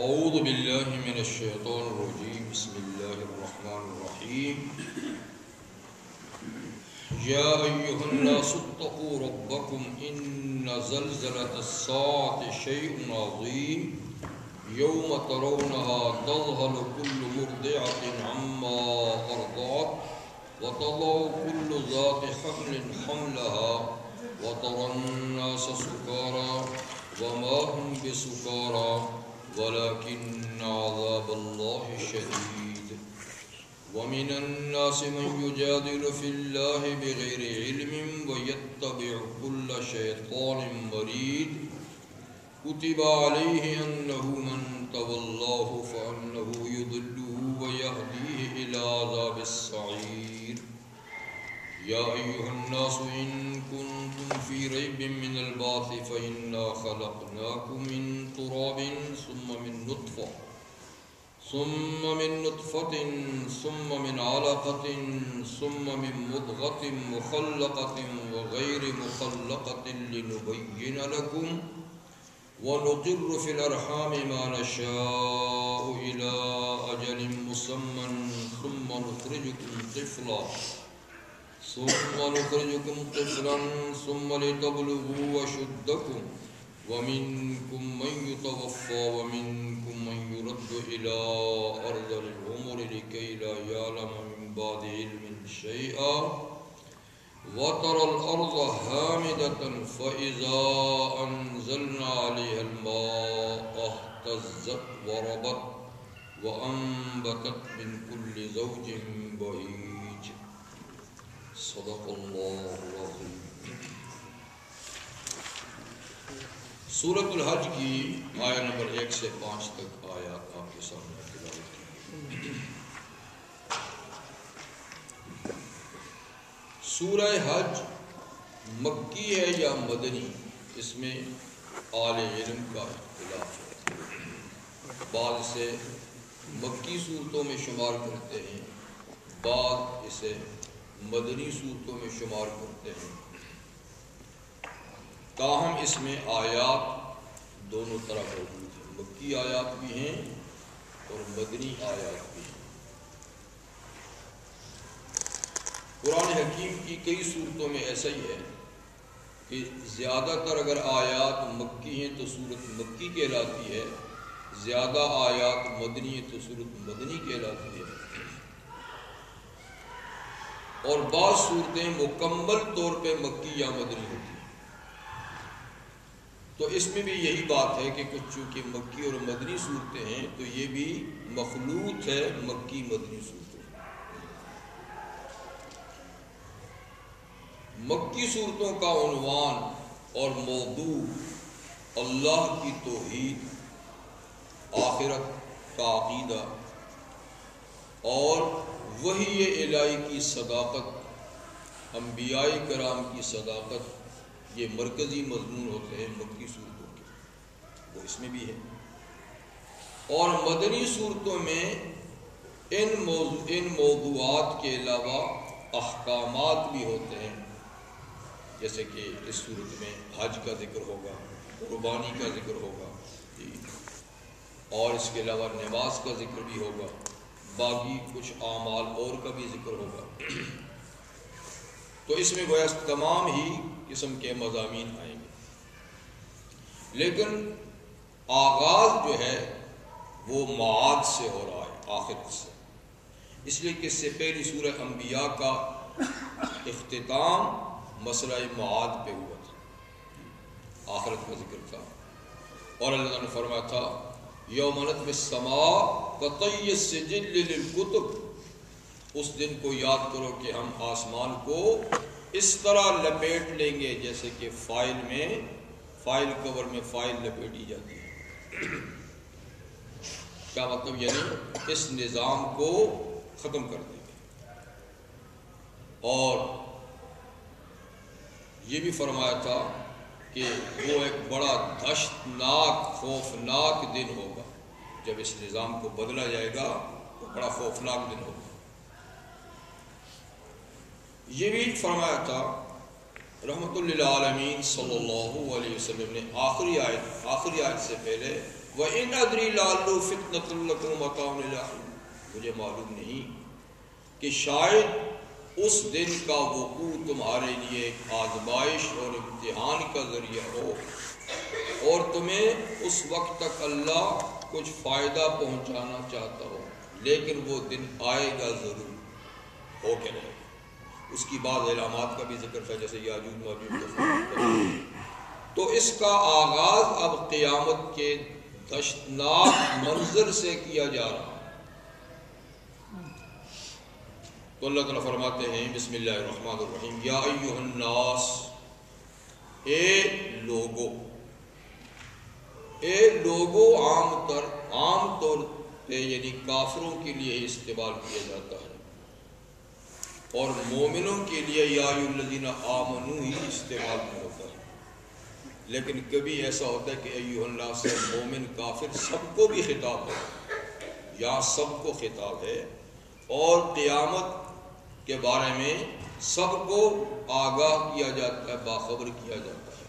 اعوذ باللہ من الشیطان الرجیم بسم اللہ الرحمن الرحیم یا ایہا الناس اتقوا ربکم ان زلزلۃ الساعۃ شیء عظیم یوم ترونها تذہل کل مرضعۃ عما ارضعت وتضع کل ذات حمل حملها وترى الناس سکارى وما هم بسکارى ولكن عذاب الله شديد ومن الناس من يجادل في الله بغير علم ويتبع كل شيطان مريد كتب عليه أنه من تولاه فأنه يضله ويهديه إلى عذاب السعير يا أيها الناس إن كنتم في ريب من البعث فإنا خلقناكم من تراب ثم من نطفة ثم من علقة ثم من مضغة مخلقة وغير مخلقة لنبين لكم ونقر في الأرحام ما نشاء إلى أجل مسمى ثم نخرجكم طفلا ثم لتبلغوا أشدكم ومنكم من يتوفى ومنكم من يرد إلى أرذل العمر لكي لا يعلم من بعد علم شيئا وترى الأرض هامدة فإذا أنزلنا عليها الماء اهتزت وربت وأنبتت من كل زوج بهيج صدق اللہ العظیم۔ سورۃ الحج کی آیہ نمبر 1 سے 5 تک آیات آپ کے سامنے تلاوت کی۔ سورہ حج مکی ہے یا مدنی، اس میں اہل علم کا اختلاف ہے۔ بعض اسے مکی صورتوں میں شمار کرتے ہیں، بعض اسے مدنی صورتوں میں شمار کرتے ہیں، تاہم اس میں آیات دونوں طرح موجود ہیں، مکی آیات بھی ہیں اور مدنی آیات بھی ہیں۔ قرآن حکیم کی کئی صورتوں میں ایسا ہی ہے کہ زیادہ تر اگر آیات مکی ہیں تو صورت مکی کہلاتی ہے، زیادہ آیات مدنی ہیں تو صورت مدنی کہلاتی ہے، اور بعض صورتیں مکمل طور پہ مکی یا مدنی ہوتی ہیں۔ تو اس میں بھی یہی بات ہے کہ کچھ چونکہ مکی اور مدنی صورتیں ہیں تو یہ بھی مخلوط ہے مکی مدنی صورتیں۔ مکی صورتوں کا عنوان اور موضوع اللہ کی توحید، آخرت کا عقیدہ اور وحی الہی کی صداقت، انبیاء کرام کی صداقت، یہ مرکزی مضمون ہوتے ہیں مکی صورتوں کے، وہ اس میں بھی ہے۔ اور مدنی صورتوں میں ان موضوعات کے علاوہ احکامات بھی ہوتے ہیں، جیسے کہ اس صورت میں حج کا ذکر ہوگا، قربانی کا ذکر ہوگا، اور اس کے علاوہ نماز کا ذکر بھی ہوگا، باقی کچھ اعمال اور کا بھی ذکر ہوگا۔ تو اس میں گویا تمام ہی قسم کے مضامین آئیں گے، لیکن آغاز جو ہے وہ معاد سے ہو رہا ہے، آخرت سے، اس لیے کہ اس سے پہلی سورہ انبیاء کا اختتام مسئلہ معاد پہ ہوا تھا، آخرت کا ذکر تھا، اور اللہ نے فرمایا تھا یوم نطوی السماء کطی السجل للکتب، اس دن کو یاد کرو کہ ہم آسمان کو اس طرح لپیٹ لیں گے جیسے کہ فائل کور میں فائل لپیٹی جاتی ہے۔ کیا مطلب؟ یعنی اس نظام کو ختم کر دیں گے۔ اور یہ بھی فرمایا تھا کہ وہ ایک بڑا دہشتناک خوفناک دن ہوگا، جب اس نظام کو بدلا جائے گا تو بڑا خوفناک دن ہوگا۔ یہ بھی فرمایا تھا رحمت للعالمین صلی اللہ علیہ وسلم نے آخری آیت سے پہلے وَإِنْ أَدْرِي لَعَلُّهُ فِتْنَةٌ لَكُمْ وَمَتَاعٌ إِلَىٰ حِينٍ، مجھے معلوم نہیں کہ شاید اس دن کا وقوع تمہارے لیے ایک آزمائش اور امتحان کا ذریعہ ہو، اور تمہیں اس وقت تک اللہ کچھ فائدہ پہنچانا چاہتا ہو، لیکن وہ دن آئے گا ضرور، ہو کے رہے گا۔ اس کی بعض علامات کا بھی ذکر تھا، جیسے یاجوج ماجوج کا۔ تو اس کا آغاز اب قیامت کے دشتناک منظر سے کیا جا رہا ہے۔ تو اللہ تعالیٰ فرماتے ہیں بسم اللہ الرحمن الرحیم، یا ایھا الناس، اے لوگو عام طور پہ یعنی کافروں کے لیے استعمال کیا جاتا ہے، اور مومنوں کے لیے یا ایھا الذین آمنوا ہی استعمال میں ہوتا ہے، لیکن کبھی ایسا ہوتا ہے کہ ایھا الناس سے مومن کافر سب کو بھی خطاب ہے، یا سب کو خطاب ہے، اور قیامت کے بارے میں سب کو آگاہ کیا جاتا ہے، باخبر کیا جاتا ہے۔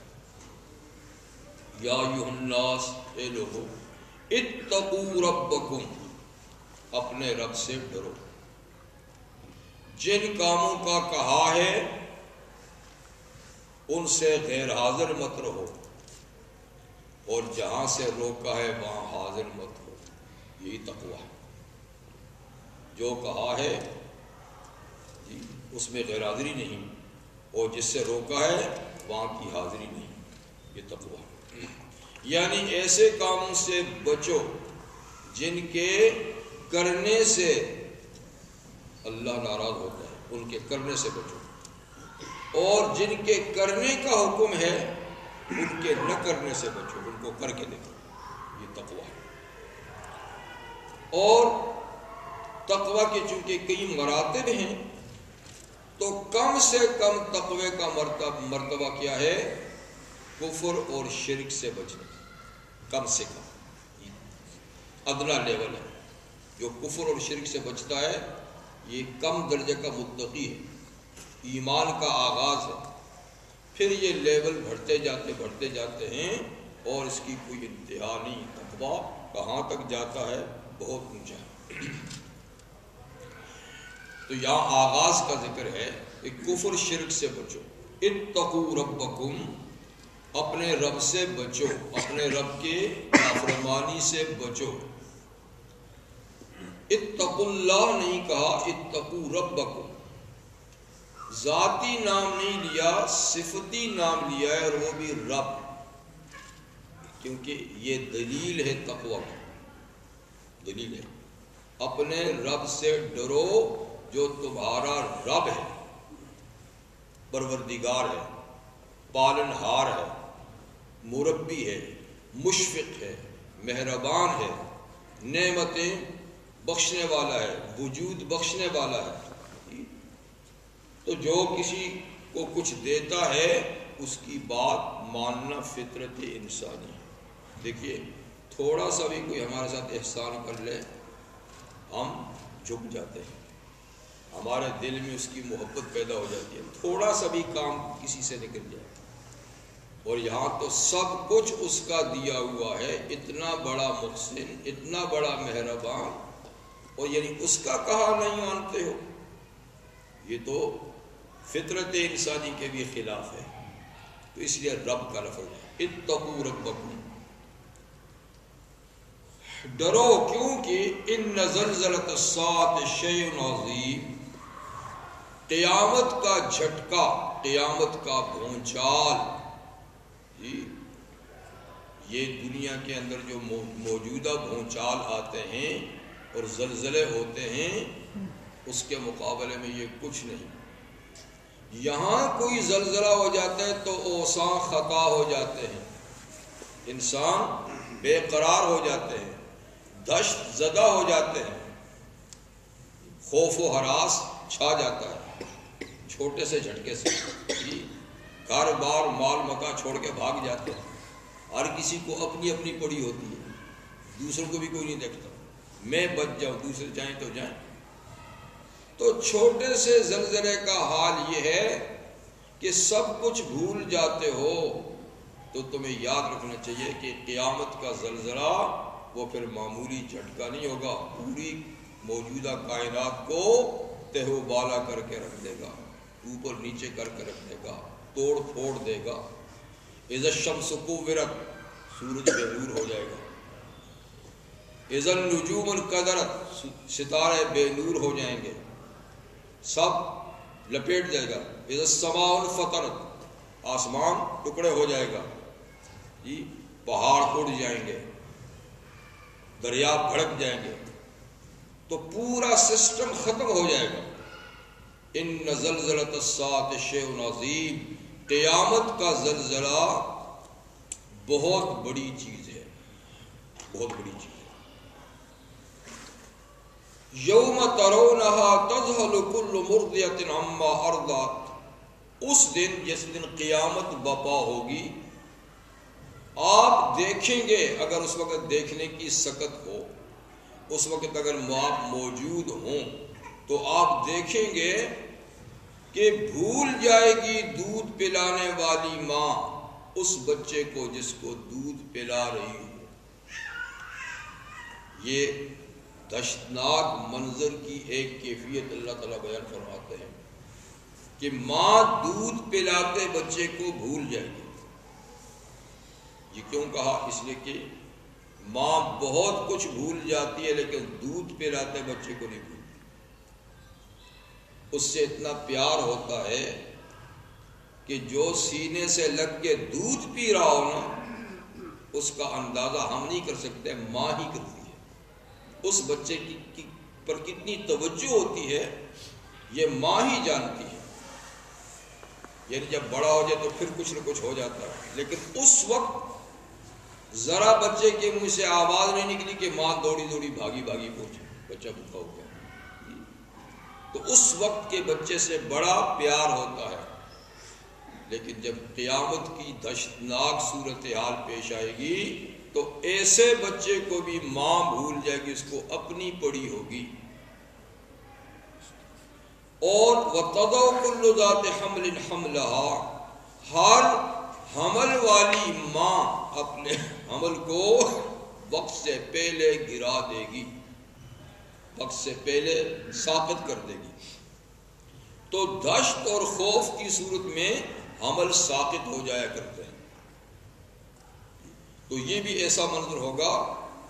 یا ایھا الناس، اے لوگو، اتقوا ربکم، اپنے رب سے ڈرو، جن کاموں کا کہا ہے ان سے غیر حاضر مت رہو، اور جہاں سے روکا ہے وہاں حاضر مت ہو، یہی تقویٰ ہے۔ جو کہا ہے اس میں غیر حاضری نہیں، اور جس سے روکا ہے وہاں کی حاضری نہیں، یہ تقویٰ ہے۔ یعنی ایسے کاموں سے بچو جن کے کرنے سے اللہ ناراض ہوتا ہے، ان کے کرنے سے بچو، اور جن کے کرنے کا حکم ہے ان کے نہ کرنے سے بچو، ان کو کر کے دیکھو، یہ تقویٰ ہے۔ اور تقویٰ کے چونکہ کئی مراتب ہیں، تو کم سے کم تقوی کا مرتبہ کیا ہے؟ کفر اور شرک سے بچنا، کم سے کم ادنا لیول ہے۔ جو کفر اور شرک سے بچتا ہے یہ کم درجے کا متقی ہے، ایمان کا آغاز ہے، پھر یہ لیول بڑھتے جاتے ہیں، اور اس کی کوئی انتہا نہیں۔ تقویٰ کہاں تک جاتا ہے؟ بہت اونچا ہے۔ تو یہاں آغاز کا ذکر ہے کہ کفر شرک سے بچو، اتقوا ربکم، اپنے رب سے بچو، اپنے رب کے نافرمانی سے بچو۔ اتقوا اللہ نہیں کہا، اتقوا ربکم، ذاتی نام نہیں لیا، صفتی نام لیا ہے، اور وہ بھی رب، کیونکہ یہ دلیل ہے تقویٰ کی، دلیل ہے۔ اپنے رب سے ڈرو جو تمہارا رب ہے، پروردگار ہے، پالنہار ہے، مربی ہے، مشفق ہے، مہربان ہے، نعمتیں بخشنے والا ہے، وجود بخشنے والا ہے۔ تو جو کسی کو کچھ دیتا ہے اس کی بات ماننا فطرت انسانی ہے۔ دیکھیے تھوڑا سا بھی کوئی ہمارے ساتھ احسان کر لے ہم جھک جاتے ہیں، ہمارے دل میں اس کی محبت پیدا ہو جاتی ہے، تھوڑا سا بھی کام کسی سے نکل جائے، اور یہاں تو سب کچھ اس کا دیا ہوا ہے، اتنا بڑا محسن، اتنا بڑا مہربان، اور یعنی اس کا کہا نہیں مانتے ہو، یہ تو فطرت انسانی کے بھی خلاف ہے۔ تو اس لیے رب کا لفظ ہے، اتقوا ربکم، ڈرو، کیونکہ ان زلزلۃ الساعۃ شیء عظیم، قیامت کا جھٹکا، قیامت کا بھونچال، یہ دنیا کے اندر جو موجودہ بھونچال آتے ہیں اور زلزلے ہوتے ہیں اس کے مقابلے میں یہ کچھ نہیں۔ یہاں کوئی زلزلہ ہو جاتا ہے تو اوساں خطا ہو جاتے ہیں، انسان بے قرار ہو جاتے ہیں، دہشت زدہ ہو جاتے ہیں، خوف و ہراس چھا جاتا ہے چھوٹے سے جھٹکے سے، گھر بار مال مکان چھوڑ کے بھاگ جاتے ہیں، ہر کسی کو اپنی اپنی پڑی ہوتی ہے، دوسروں کو بھی کوئی نہیں دیکھتا، میں بچ جاؤں دوسرے جائیں تو جائیں۔ تو چھوٹے سے زلزلے کا حال یہ ہے کہ سب کچھ بھول جاتے ہو، تو تمہیں یاد رکھنا چاہیے کہ قیامت کا زلزلہ وہ پھر معمولی جھٹکا نہیں ہوگا، پوری موجودہ کائنات کو تہ و بالا کر کے رکھ دے گا، اوپر نیچے کر کے رکھ دے گا، توڑ پھوڑ دے گا۔ اذا الشمس کورت، سورج بے نور ہو جائے گا۔ اذا النجوم انکدرت، ستارے بے نور ہو جائیں گے، سب لپیٹ جائے گا۔ اذا السماء انفطرت، آسمان ٹکڑے ہو جائے گا، جی پہاڑ اڑ جائیں گے، دریا بھڑک جائیں گے، تو پورا سسٹم ختم ہو جائے گا۔ ان زلزلۃ الساعۃ شیء عظیم، قیامت کا زلزلہ بہت بڑی چیز ہے، بہت بڑی چیز ہے۔ یوم ترونہا تذہل کل مرضعۃ عما ارضعت، اس دن جس دن قیامت برپا ہوگی، آپ دیکھیں گے، اگر اس وقت دیکھنے کی سکت ہو، اس وقت اگر آپ موجود ہوں تو آپ دیکھیں گے کہ بھول جائے گی دودھ پلانے والی ماں اس بچے کو جس کو دودھ پلا رہی ہو۔ یہ دہشتناک منظر کی ایک کیفیت اللہ تعالیٰ بیان فرماتے ہیں کہ ماں دودھ پلاتے بچے کو بھول جائے گی۔ یہ کیوں کہا؟ اس لیے کہ ماں بہت کچھ بھول جاتی ہے لیکن دودھ پلاتے بچے کو نہیں بھولتی۔ اس سے اتنا پیار ہوتا ہے کہ جو سینے سے لگ کے دودھ پی رہا ہو نا، اس کا اندازہ ہم نہیں کر سکتے، ماں ہی کرتی ہے۔ اس بچے کی پر کتنی توجہ ہوتی ہے یہ ماں ہی جانتی ہے۔ یعنی جب بڑا ہو جائے تو پھر کچھ نہ کچھ ہو جاتا ہے، لیکن اس وقت ذرا بچے کے منہ سے آواز نہیں نکلی کہ ماں دوڑی دوڑی بھاگی بھاگی پہنچی، بچہ بھوکا ہو گیا۔ تو اس وقت کے بچے سے بڑا پیار ہوتا ہے، لیکن جب قیامت کی دہشتناک صورتحال پیش آئے گی تو ایسے بچے کو بھی ماں بھول جائے گی، اس کو اپنی پڑی ہوگی۔ اور وَتَضَعُ كُلُّ ذَاتِ حَمْلٍ حَمْلَهَا، ہر حمل والی ماں اپنے حمل کو وقت سے پہلے گرا دے گی، وقت سے پہلے ساقط کر دے گی۔ تو دہشت اور خوف کی صورت میں حمل ساقط ہو جایا کرتے ہیں۔ تو یہ بھی ایسا منظر ہوگا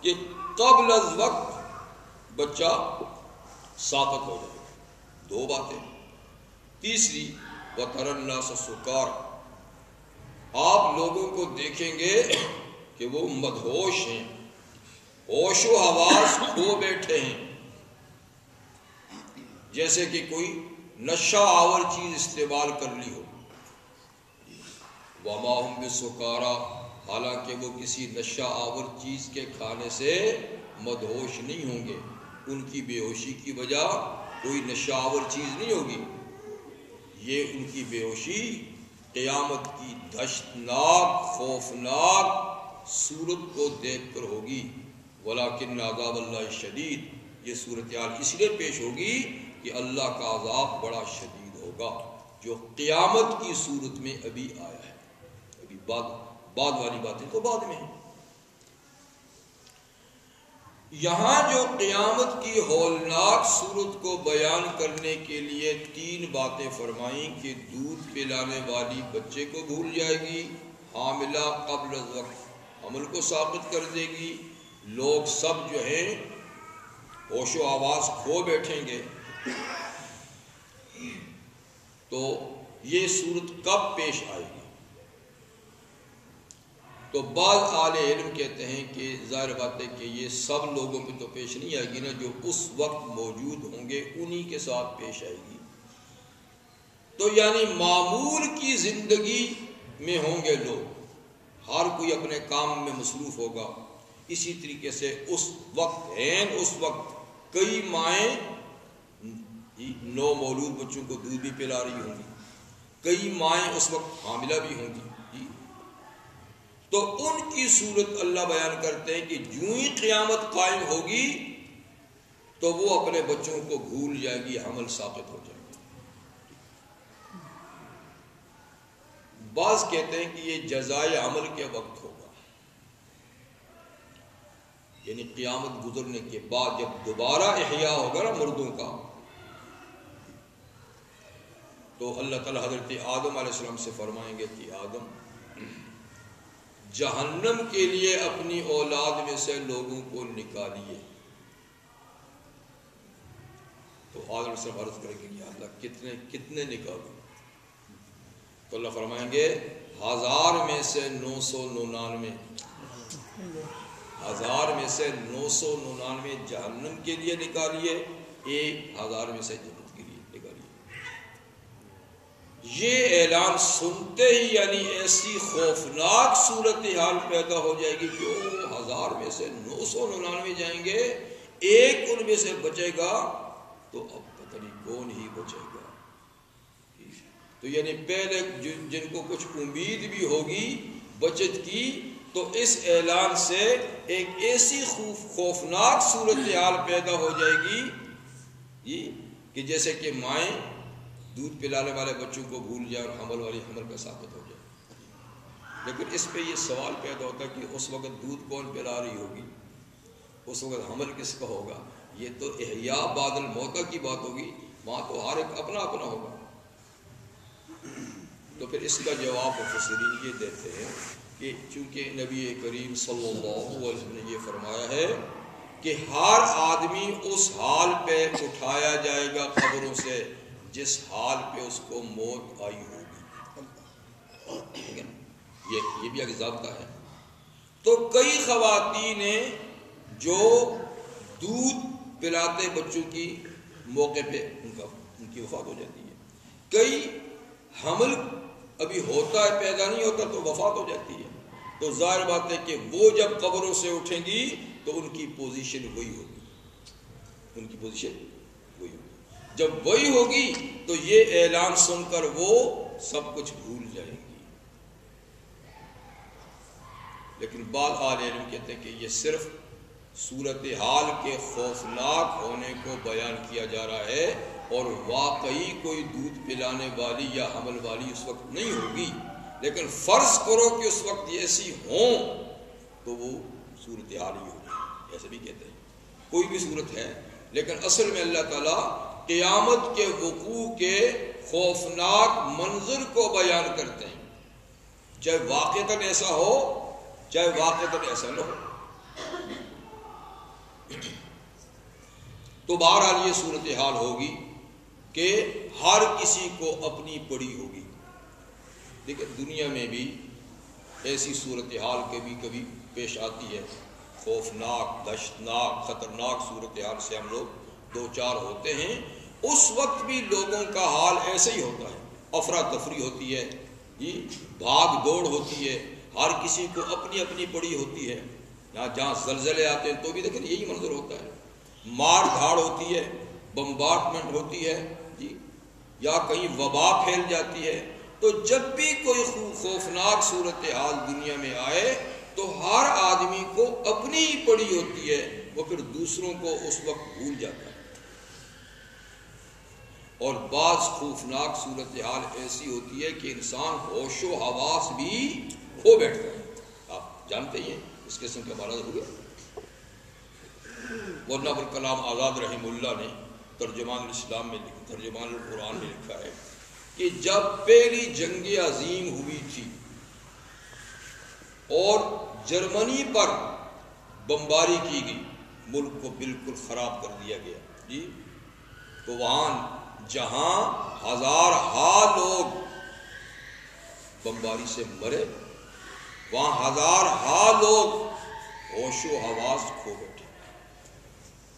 کہ قبل از وقت بچہ ساقط ہو جائے گا۔ دو باتیں۔ تیسری، وَتَرَى النَّاسَ سُكَارَىٰ، آپ لوگوں کو دیکھیں گے کہ وہ مدہوش ہیں، ہوش و حواس کھو بیٹھے ہیں، جیسے کہ کوئی نشہ آور چیز استعمال کر لی ہو۔ وَمَا هُمْ بِسُكَارَىٰ، حالانکہ وہ کسی نشہ آور چیز کے کھانے سے مدہوش نہیں ہوں گے، ان کی بے ہوشی کی وجہ کوئی نشہ آور چیز نہیں ہوگی، یہ ان کی بے ہوشی قیامت کی دہشتناک خوفناک صورت کو دیکھ کر ہوگی۔ وَلَٰكِنَّ عَذَابَ اللَّهِ شَدِيدٌ، یہ صورتحال اس لیے پیش ہوگی کہ اللہ کا عذاب بڑا شدید ہوگا، جو قیامت کی صورت میں ابھی آیا ہے۔ ابھی بعد والی باتیں تو بعد میں ہیں۔ یہاں جو قیامت کی ہولناک صورت کو بیان کرنے کے لیے تین باتیں فرمائیں کہ دودھ پلانے والی بچے کو بھول جائے گی، حاملہ قبل از وقت حمل کو ساقط کر دے گی، لوگ سب جو ہیں ہوش و آواز کھو بیٹھیں گے، تو یہ صورت کب پیش آئے گی؟ تو بعض اہل علم کہتے ہیں کہ ظاہر بات ہے کہ یہ سب لوگوں پہ تو پیش نہیں آئے گی نا، جو اس وقت موجود ہوں گے انہی کے ساتھ پیش آئے گی۔ تو یعنی معمول کی زندگی میں ہوں گے لوگ، ہر کوئی اپنے کام میں مصروف ہوگا، اسی طریقے سے اس وقت کئی مائیں نو مولود بچوں کو دودھ بھی پلا رہی ہوں گی، کئی مائیں اس وقت حاملہ بھی ہوں گی، تو ان کی صورت اللہ بیان کرتے ہیں کہ جو ہی قیامت قائم ہوگی تو وہ اپنے بچوں کو بھول جائے گی، حمل ساقط ہو جائے گا۔ بعض کہتے ہیں کہ یہ جزائے عمل کے وقت ہوگا، یعنی قیامت گزرنے کے بعد جب دوبارہ احیاء ہوگا نا مردوں کا، تو اللہ تعالیٰ حضرت آدم علیہ السلام سے فرمائیں گے کہ آدم جہنم کے لیے اپنی اولاد میں سے لوگوں کو نکالیے۔ تو آدم علیہ السلام عرض کریں گے کہ اللہ کتنے نکالوں؟ تو اللہ فرمائیں گے 1000 میں سے 999، 1000 میں سے 999 جہنم کے لیے نکالیے، 1000 میں سے جنت کے لیے نکالیے۔ یہ اعلان سنتے ہی یعنی ایسی خوفناک صورتحال پیدا ہو جائے گی کہ وہ 1000 میں سے 999 جائیں گے، ایک ان میں سے بچے گا تو اب پتہ نہیں کون ہی بچے گا۔ تو یعنی پہلے جن کو کچھ امید بھی ہوگی بچت کی، تو اس اعلان سے ایک ایسی خوفناک صورتحال پیدا ہو جائے گی کہ جیسے کہ مائیں دودھ پلانے والے بچوں کو بھول جائیں اور حمل کا ثابت ہو جائے۔ لیکن اس پہ یہ سوال پیدا ہوتا ہے کہ اس وقت دودھ کون پلا رہی ہوگی، اس وقت حمل کس کا ہوگا؟ یہ تو احیاء بعد الموت کی بات ہوگی، وہاں تو ہر ایک اپنا اپنا ہوگا۔ تو پھر اس کا جواب مفسرین یہ دیتے ہیں کہ چونکہ نبی کریم صلی اللہ علیہ وسلم نے یہ فرمایا ہے کہ ہر آدمی اس حال پہ اٹھایا جائے گا قبروں سے جس حال پہ اس کو موت آئی ہوگی، یہ بھی ایک ضابطہ ہے۔ تو کئی خواتین ہیں جو دودھ پلاتے بچوں کی موقع پہ ان کی وفات ہو جاتی ہے، کئی حمل ابھی ہوتا ہے پیدا نہیں ہوتا تو وفات ہو جاتی ہے۔ تو ظاہر بات ہے کہ وہ جب قبروں سے اٹھیں گی تو ان کی پوزیشن وہی ہوگی، ان کی پوزیشن وہی ہوگی۔ جب وہی ہوگی تو یہ اعلان سن کر وہ سب کچھ بھول جائیں گی۔ لیکن بعض اہل علم کہتے ہیں کہ یہ صرف صورتحال کے خوفناک ہونے کو بیان کیا جا رہا ہے، اور واقعی کوئی دودھ پلانے والی یا حمل والی اس وقت نہیں ہوگی، لیکن فرض کرو کہ اس وقت ایسی ہوں تو وہ صورتحال ہی ہوگی، ایسے بھی کہتے ہیں۔ کوئی بھی صورت ہے، لیکن اصل میں اللہ تعالیٰ قیامت کے وقوع کے خوفناک منظر کو بیان کرتے ہیں، چاہے واقعتاً ایسا ہو چاہے واقعتاً ایسا نہ ہو۔ تو بہرحال یہ صورتحال ہوگی کہ ہر کسی کو اپنی پڑی ہوگی۔ لیکن دنیا میں بھی ایسی صورتحال کبھی کبھی پیش آتی ہے، خوفناک، دہشتناک، خطرناک صورتحال سے ہم لوگ دو چار ہوتے ہیں۔ اس وقت بھی لوگوں کا حال ایسے ہی ہوتا ہے، افراتفری ہوتی ہے، بھاگ دوڑ ہوتی ہے، ہر کسی کو اپنی اپنی پڑی ہوتی ہے۔ جہاں زلزلے آتے ہیں تو بھی دیکھیں یہی منظر ہوتا ہے، مار دھاڑ ہوتی ہے، بمبارڈمنٹ ہوتی ہے یا کہیں وبا پھیل جاتی ہے۔ تو جب بھی کوئی خوفناک صورتحال دنیا میں آئے تو ہر آدمی کو اپنی ہی پڑی ہوتی ہے، وہ پھر دوسروں کو اس وقت بھول جاتا ہے۔ اور بعض خوفناک صورتحال ایسی ہوتی ہے کہ انسان ہوش و حواس بھی کھو بیٹھتا ہے۔ آپ جانتے ہیں اس قسم کا بارہ ہو گیا۔ مولانا ابوالکلام آزاد رحمہ اللہ نے ترجمان الاسلام میں ترجمان القرآن میں لکھا ہے کہ جب پہلی جنگ عظیم ہوئی تھی اور جرمنی پر بمباری کی گئی، ملک کو بالکل خراب کر دیا گیا تو وہاں جہاں ہزارہا لوگ بمباری سے مرے، وہاں ہزارہا لوگ ہوش و حواس کھو بیٹھے،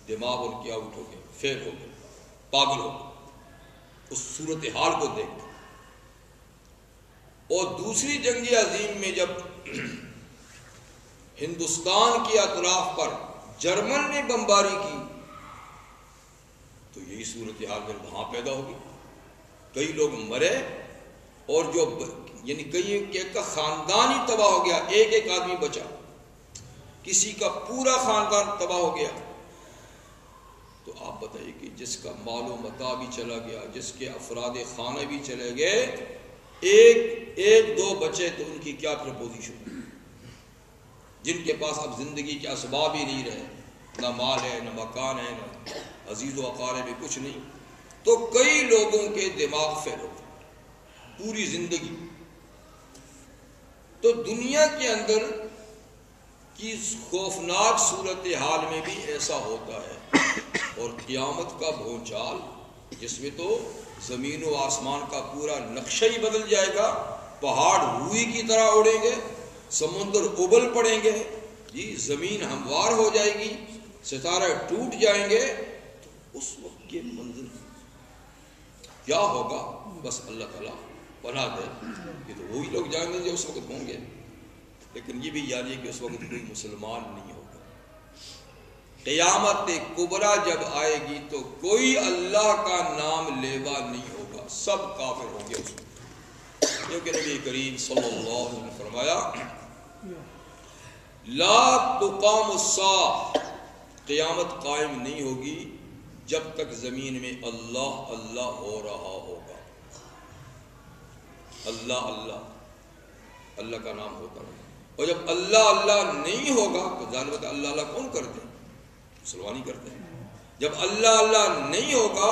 دماغ ان کے آؤٹ ہو گئے، فیل ہو گئے، پاگل ہو گئے اس صورتحال کو دیکھ کر۔ اور دوسری جنگ عظیم میں جب ہندوستان کے اطراف پر جرمن نے بمباری کی تو یہی صورتحال پھر وہاں پیدا ہوگی، کئی لوگ مرے اور جو یعنی کئی کا خاندان ہی تباہ ہو گیا، ایک ایک آدمی بچا، کسی کا پورا خاندان تباہ ہو گیا۔ تو آپ بتائیے کہ جس کا مال و متاع بھی چلا گیا، جس کے افراد خانہ بھی چلے گئے، ایک دو بچے تو ان کی کیا پھر پوزیشن، جن کے پاس اب زندگی کے اسباب ہی نہیں رہے، نہ مال ہے، نہ مکان ہے، نہ عزیز و اقارب بھی کچھ نہیں، تو کئی لوگوں کے دماغ فیل ہوتے پوری زندگی۔ تو دنیا کے اندر کی خوفناک صورتحال میں بھی ایسا ہوتا ہے، اور قیامت کا بھونچال جس میں تو زمین و آسمان کا پورا نقشہ ہی بدل جائے گا، پہاڑ روئی کی طرح اڑیں گے، سمندر ابل پڑیں گے، جی زمین ہموار ہو جائے گی، ستارے ٹوٹ جائیں گے، تو اس وقت کے منظر کیا ہوگا بس اللہ تعالیٰ بنا دے۔ یہ تو وہی لوگ جانیں گے جو اس وقت ہوں گے، لیکن یہ بھی یاد ہے کہ اس وقت کوئی مسلمان نہیں ہوگا۔ قیامت کبریٰ جب آئے گی تو کوئی اللہ کا نام لیوا نہیں ہوگا، سب کافر ہوں گے اس وقت، کیونکہ نبی کریم صلی اللہ علیہ وسلم نے فرمایا لا تقام الساعہ، قیامت قائم نہیں ہوگی جب تک زمین میں اللہ اللہ ہو رہا ہوگا۔ اللہ اللہ اللہ کا نام ہوتا ہے، اور جب اللہ اللہ نہیں ہوگا تو ظاہر ہے اللہ اللہ کون کرتے ہیں؟ مسلمان ہی کرتے ہیں۔ جب اللہ اللہ نہیں ہوگا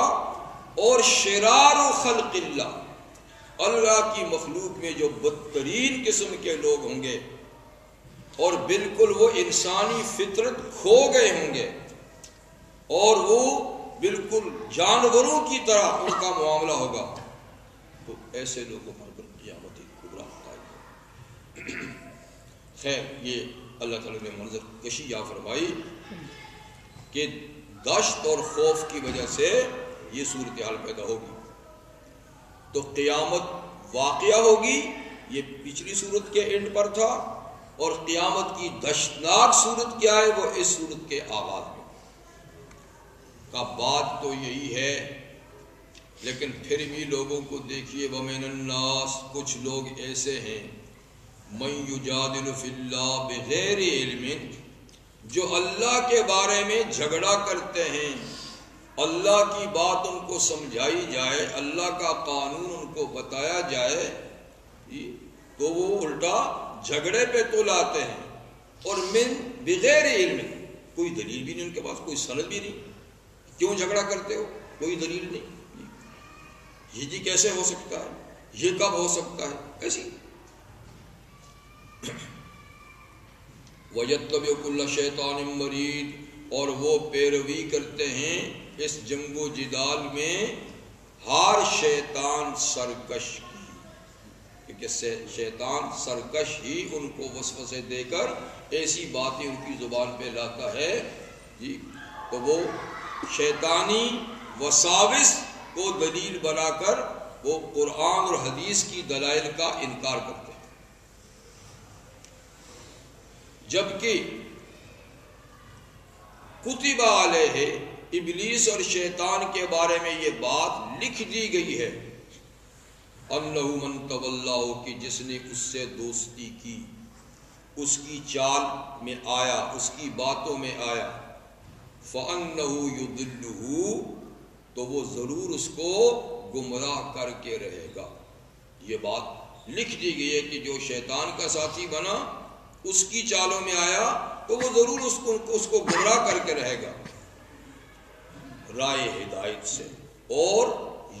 اور شرار خلق اللہ، اللہ کی مخلوق میں جو بدترین قسم کے لوگ ہوں گے اور بالکل وہ انسانی فطرت کھو گئے ہوں گے اور وہ بالکل جانوروں کی طرح ان کا معاملہ ہوگا، تو ایسے لوگوں پر قیامت کبریٰ آئے گی۔ خیر، یہ اللہ تعالیٰ نے منظر کشی یا فرمائی کہ دہشت اور خوف کی وجہ سے یہ صورتحال پیدا ہوگی، تو قیامت واقعہ ہوگی، یہ پچھلی صورت کے اینڈ پر تھا، اور قیامت کی دہشتناک صورت کیا ہے وہ اس صورت کے آغاز میں کا بات تو یہی ہے۔ لیکن پھر بھی لوگوں کو دیکھیے، وَمِنَ النَّاسِ، کچھ لوگ ایسے ہیں مَن يُجَادِلُ فِي اللَّهِ بِغَيْرِ عِلْمٍ، جو اللہ کے بارے میں جھگڑا کرتے ہیں، اللہ کی بات ان کو سمجھائی جائے، اللہ کا قانون ان کو بتایا جائے تو وہ الٹا جھگڑے پہ تو لاتے ہیں، اور من بغیر علم، کوئی دلیل بھی نہیں ان کے پاس، کوئی سند بھی نہیں، کیوں جھگڑا کرتے ہو؟ کوئی دلیل نہیں، یہ جی کیسے ہو سکتا ہے، یہ کب ہو سکتا ہے، ایسی وَيَتَّبِعُ كُلَّ شَيْطَانٍ مَرِيدٍ، اور وہ پیروی کرتے ہیں اس جنگ و جدال میں ہر شیطان سرکش کی، کیونکہ شیطان سرکش ہی ان کو وسوسے دے کر ایسی باتیں ان کی زبان پہ لاتا ہے جی، تو وہ شیطانی وساوس کو دلیل بنا کر وہ قرآن اور حدیث کی دلائل کا انکار کرتے ہیں، جبکہ کتب علیہ، ابلیس اور شیطان کے بارے میں یہ بات لکھ دی گئی ہے، انہ من تولاہ، کہ جس نے اس سے دوستی کی، اس کی چال میں آیا، اس کی باتوں میں آیا، فانہ یضلہ، تو وہ ضرور اس کو گمراہ کر کے رہے گا۔ یہ بات لکھ دی گئی ہے کہ جو شیطان کا ساتھی بنا، اس کی چالوں میں آیا، تو وہ ضرور اس کو گمراہ کر کے رہے گا رائے ہدایت سے، اور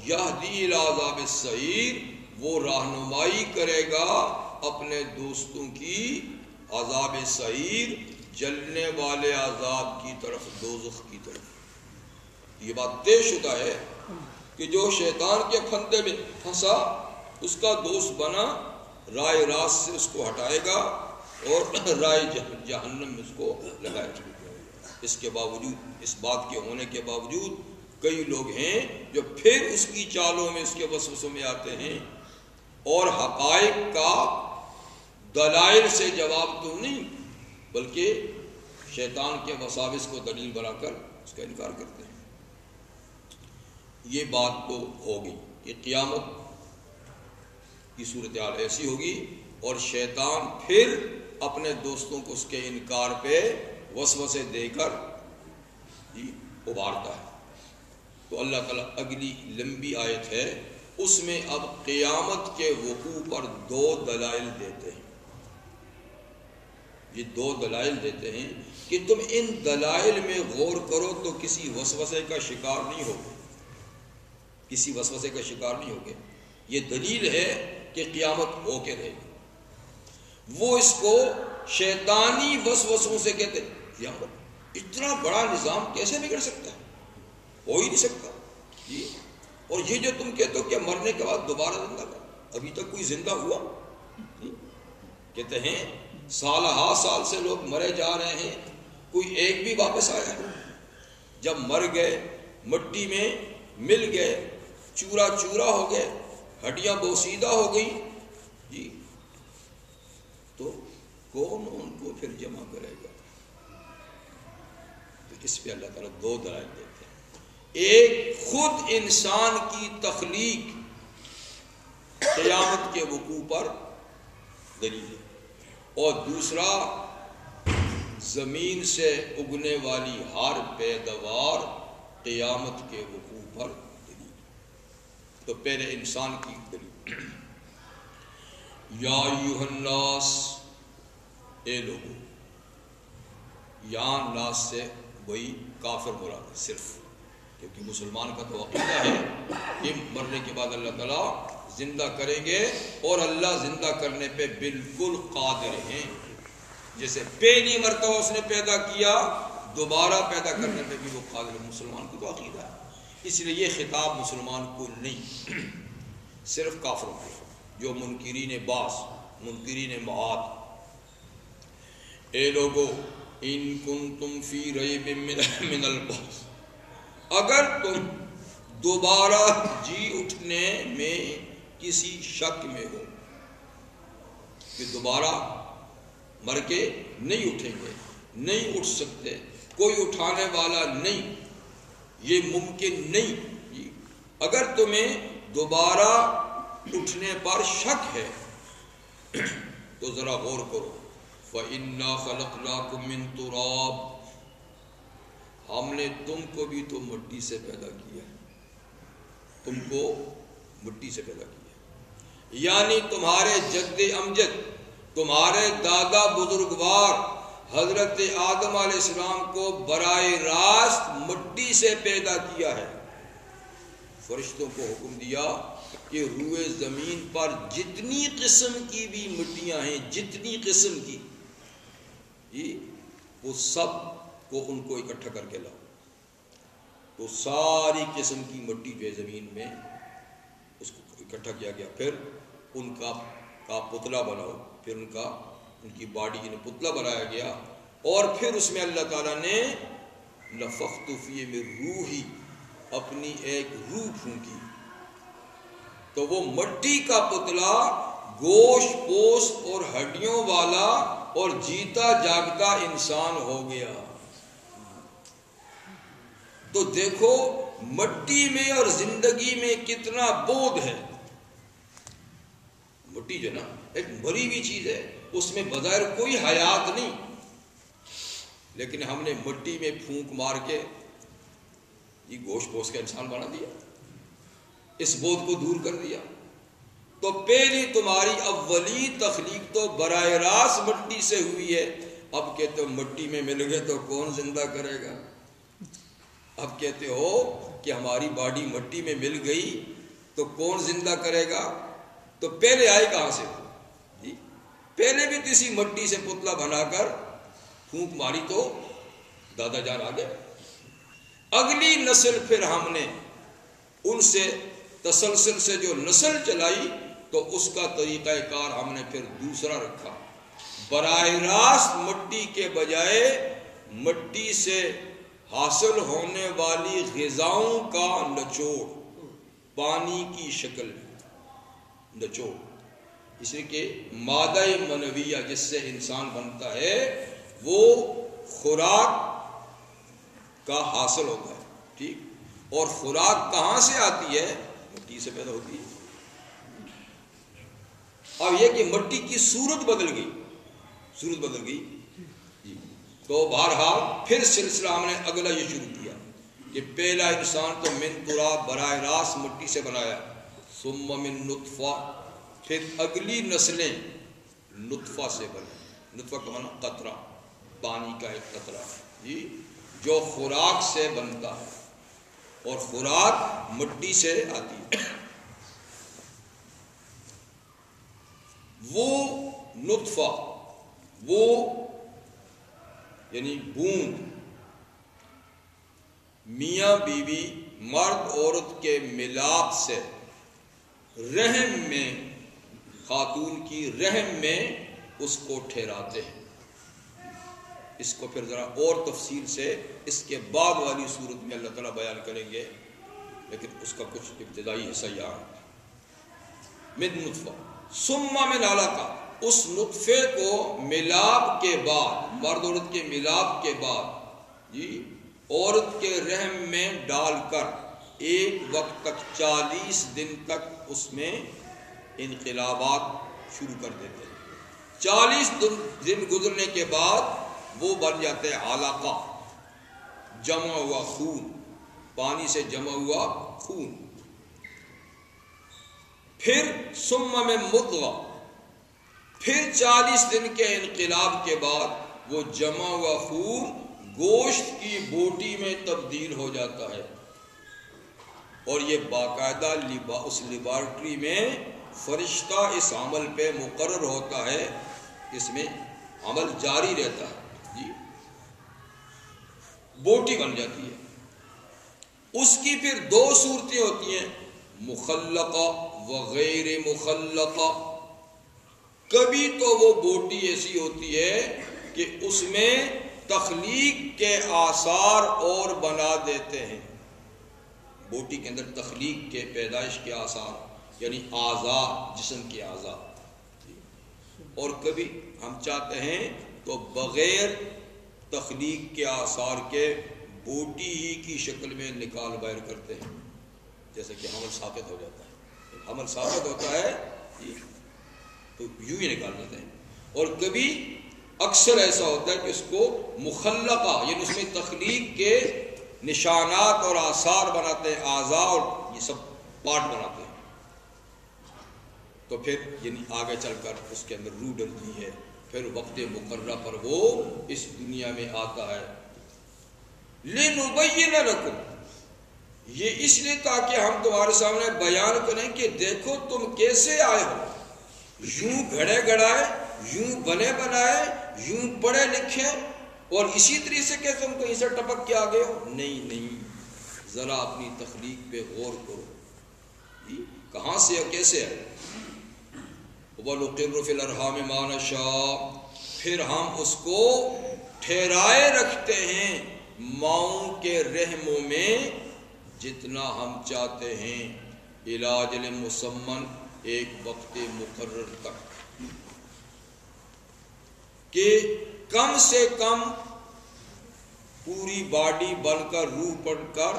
یہدی الی عذاب السعیر، وہ رہنمائی کرے گا اپنے دوستوں کی عذاب سعیر، جلنے والے عذاب کی طرف، دوزخ کی طرف۔ یہ بات طے شدہ ہے کہ جو شیطان کے پھندے میں پھنسا، اس کا دوست بنا، رائے راست سے اس کو ہٹائے گا اور رائے جہنم میں اس کو لگائے گا۔ اس کے باوجود، اس بات کے ہونے کے باوجود، کئی لوگ ہیں جو پھر اس کی چالوں میں، اس کے وسوسوں میں آتے ہیں، اور حقائق کا دلائل سے جواب تو نہیں، بلکہ شیطان کے وساوس کو دلیل بنا کر اس کا انکار کرتے ہیں۔ یہ بات تو ہوگی کہ قیامت کی صورتحال ایسی ہوگی، اور شیطان پھر اپنے دوستوں کو اس کے انکار پہ وسوسے دے کر ابھارتا ہے۔ تو اللہ تعالیٰ اگلی لمبی آیت ہے اس میں اب قیامت کے وقوع پر 2 دلائل دیتے ہیں. یہ 2 دلائل دیتے ہیں کہ تم ان دلائل میں غور کرو تو کسی وسوسے کا شکار نہیں ہوگے. کسی وسوسے کا شکار نہیں ہوگے. یہ دلیل ہے کہ قیامت ہو کے رہے گی. وہ اس کو شیطانی وسوسوں سے کہتے ہیں قیامت اتنا بڑا نظام کیسے بگڑ سکتا ہے؟ ہو ہی نہیں سکتا. جی اور یہ جو تم کہتے ہو کہ مرنے کے بعد دوبارہ زندہ کر، ابھی تک کوئی زندہ ہوا؟ کہتے ہیں سال ہا سال سے لوگ مرے جا رہے ہیں، کوئی ایک بھی واپس آیا ہے؟ جب مر گئے، مٹی میں مل گئے، چورا چورا ہو گئے، ہڈیاں بوسیدہ ہو گئی، جی تو کون ان کو پھر جمع کرے گا؟ تو اس پہ اللہ تعالیٰ 2 دلائل دیتے ہیں. ایک خود انسان کی تخلیق قیامت کے وقوع پر دلیل ہے، اور دوسرا زمین سے اگنے والی ہر پیداوار قیامت کے وقوع پر دلیل. تو پہلے انسان کی دلیل، یا ایھا الناس، اے لوگوں. یہاں ناس سے وہی کافر مراد ہے صرف، کیونکہ مسلمان کا تو عقیدہ ہے کہ مرنے کے بعد اللہ تعالیٰ زندہ کریں گے، اور اللہ زندہ کرنے پہ بالکل قادر ہیں. جیسے پہلی مرتبہ اس نے پیدا کیا، دوبارہ پیدا کرنے پہ بھی وہ قادر ہے. مسلمان کو تو عقیدہ ہے. اس لیے یہ خطاب مسلمان کو نہیں، صرف کافروں کو، جو منکرین بعث، منکرین معاد. اے لوگو ان کنتم فی ریب من البعث، اگر تم دوبارہ جی اٹھنے میں کسی شک میں ہو کہ دوبارہ مر کے نہیں اٹھیں گے، نہیں اٹھ سکتے، کوئی اٹھانے والا نہیں، یہ ممکن نہیں. اگر تمہیں دوبارہ اٹھنے پر شک ہے تو ذرا غور کرو. فَإِنَّا خَلَقْنَاكُم مِّن تُرَابٍ، ہم نے تم کو بھی تو مٹی سے پیدا کیا ہے. تم کو مٹی سے پیدا کیا، یعنی تمہارے جد امجد، تمہارے دادا بزرگوار حضرت آدم علیہ السلام کو براہ راست مٹی سے پیدا کیا ہے. فرشتوں کو حکم دیا کہ روئے زمین پر جتنی قسم کی بھی مٹیاں ہیں، جتنی قسم کی، وہ سب کو ان کو اکٹھا کر کے لاؤ. تو ساری قسم کی مٹی جو زمین میں اس کو اکٹھا کیا گیا. پھر ان کا پتلا بناؤ، پھر ان کی باڈی انہیں پتلا بنایا گیا، اور پھر اس میں اللہ تعالیٰ نے نفخت فیہ من روحی، اپنی ایک روح پھونکی. تو وہ مٹی کا پتلا گوشت پوست اور ہڈیوں والا اور جیتا جاگتا انسان ہو گیا. تو دیکھو مٹی میں اور زندگی میں کتنا بعد ہے. مٹی جو نا ایک مری ہوئی چیز ہے، اس میں بظاہر کوئی حیات نہیں، لیکن ہم نے مٹی میں پھونک مار کے یہ گوشت پوست کا انسان بنا دیا، اس بعد کو دور کر دیا. تو پہلی تمہاری اولی تخلیق تو براہ راست مٹی سے ہوئی ہے. اب کہتے ہو مٹی میں مل گئے تو کون زندہ کرے گا؟ اب کہتے ہو کہ ہماری باڈی مٹی میں مل گئی تو کون زندہ کرے گا؟ تو پہلے آئے کہاں سے؟ جی پہلے بھی کسی مٹی سے پتلا بنا کر پھونک ماری تو دادا جان آ گئے. اگلی نسل پھر ہم نے ان سے تسلسل سے جو نسل چلائی تو اس کا طریقہ کار ہم نے پھر دوسرا رکھا. براہ راست مٹی کے بجائے مٹی سے حاصل ہونے والی غذاؤں کا نچوڑ، پانی کی شکل میں نچوڑ. اس لیے کہ مادہ منویہ جس سے انسان بنتا ہے وہ خوراک کا حاصل ہوتا ہے، ٹھیک. اور خوراک کہاں سے آتی ہے؟ مٹی سے پیدا ہوتی ہے. اب یہ کہ مٹی کی صورت بدل گئی، صورت بدل گئی جی. تو بہرحال پھر سلسلہ ہم نے اگلا یہ شروع کیا کہ پہلا انسان تو من تراب، براہ راست مٹی سے بنایا. ثم من نطفہ، پھر اگلی نسلیں نطفہ سے بنے. نطفہ کا معنی قطرہ، پانی کا ایک قطرہ جی، جو خوراک سے بنتا ہے، اور خوراک مٹی سے آتی ہے. وہ نطفہ، وہ یعنی بوند، میاں بیوی مرد عورت کے ملاپ سے رحم میں، خاتون کی رحم میں اس کو ٹھہراتے ہیں. اس کو پھر ذرا اور تفصیل سے اس کے بعد والی صورت میں اللہ تعالیٰ بیان کریں گے، لیکن اس کا کچھ ابتدائی حصہ یہاں ہے. من نطفہ ثم من علقہ، اس نطفے کو ملاپ کے بعد، مرد عورت کے ملاپ کے بعد جی، عورت کے رحم میں ڈال کر ایک وقت تک 40 دن تک اس میں انقلابات شروع کر دیتے ہیں. 40 دن گزرنے کے بعد وہ بن جاتے ہیں علقہ، جمع ہوا خون، پانی سے جمع ہوا خون. پھر ثم میں مضغہ، پھر 40 دن کے انقلاب کے بعد وہ جمع ہوا خون گوشت کی بوٹی میں تبدیل ہو جاتا ہے. اور یہ باقاعدہ اس لیبارٹری میں فرشتہ اس عمل پہ مقرر ہوتا ہے، اس میں عمل جاری رہتا ہے جی. بوٹی بن جاتی ہے. اس کی پھر 2 صورتیں ہوتی ہیں، مخلقہ و غیر مخلقہ. کبھی تو وہ بوٹی ایسی ہوتی ہے کہ اس میں تخلیق کے آثار اور بنا دیتے ہیں. بوٹی کے اندر تخلیق کے، پیدائش کے آثار، یعنی اعضاء، جسم کے اعضاء. اور کبھی ہم چاہتے ہیں تو بغیر تخلیق کے آثار کے بوٹی ہی کی شکل میں نکال باہر کرتے ہیں، جیسے کہ حمل ثابت ہو جاتا ہے. حمل ثابت ہوتا ہے تو یوں ہی نکال دیتے ہیں. اور کبھی اکثر ایسا ہوتا ہے کہ اس کو مخلقہ، یعنی اس میں تخلیق کے نشانات اور آثار بناتے ہیں، اعضاء اور یہ سب پارٹ بناتے ہیں. تو پھر یعنی آگے چل کر اس کے اندر روح ڈلتی ہے، پھر وقت مقررہ پر وہ اس دنیا میں آتا ہے. لِنُبَيِّنَ لَكُمْ، یہ اس لیے تاکہ ہم تمہارے سامنے بیان کریں کہ دیکھو تم کیسے آئے ہو. یوں گھڑے گڑائے، یوں بنے بنائے، یوں پڑھے لکھے اور اسی طریقے سے کہ تم کہیں سے ٹپک کے آگے ہو. نہیں، ذرا اپنی تخلیق پہ غور کرو، کہاں سے اور کیسے ہے. وَنُقِرُّ فِي الْأَرْحَامِ مَا نَشَاءُ، پھر ہم اس کو ٹھہرائے رکھتے ہیں ماؤں کے رحموں میں جتنا ہم چاہتے ہیں، اِلَىٰ أَجَلٍ مُّسَمًّى، ایک وقت مقرر تک، کہ کم سے کم پوری باڈی بن کر، روح بن کر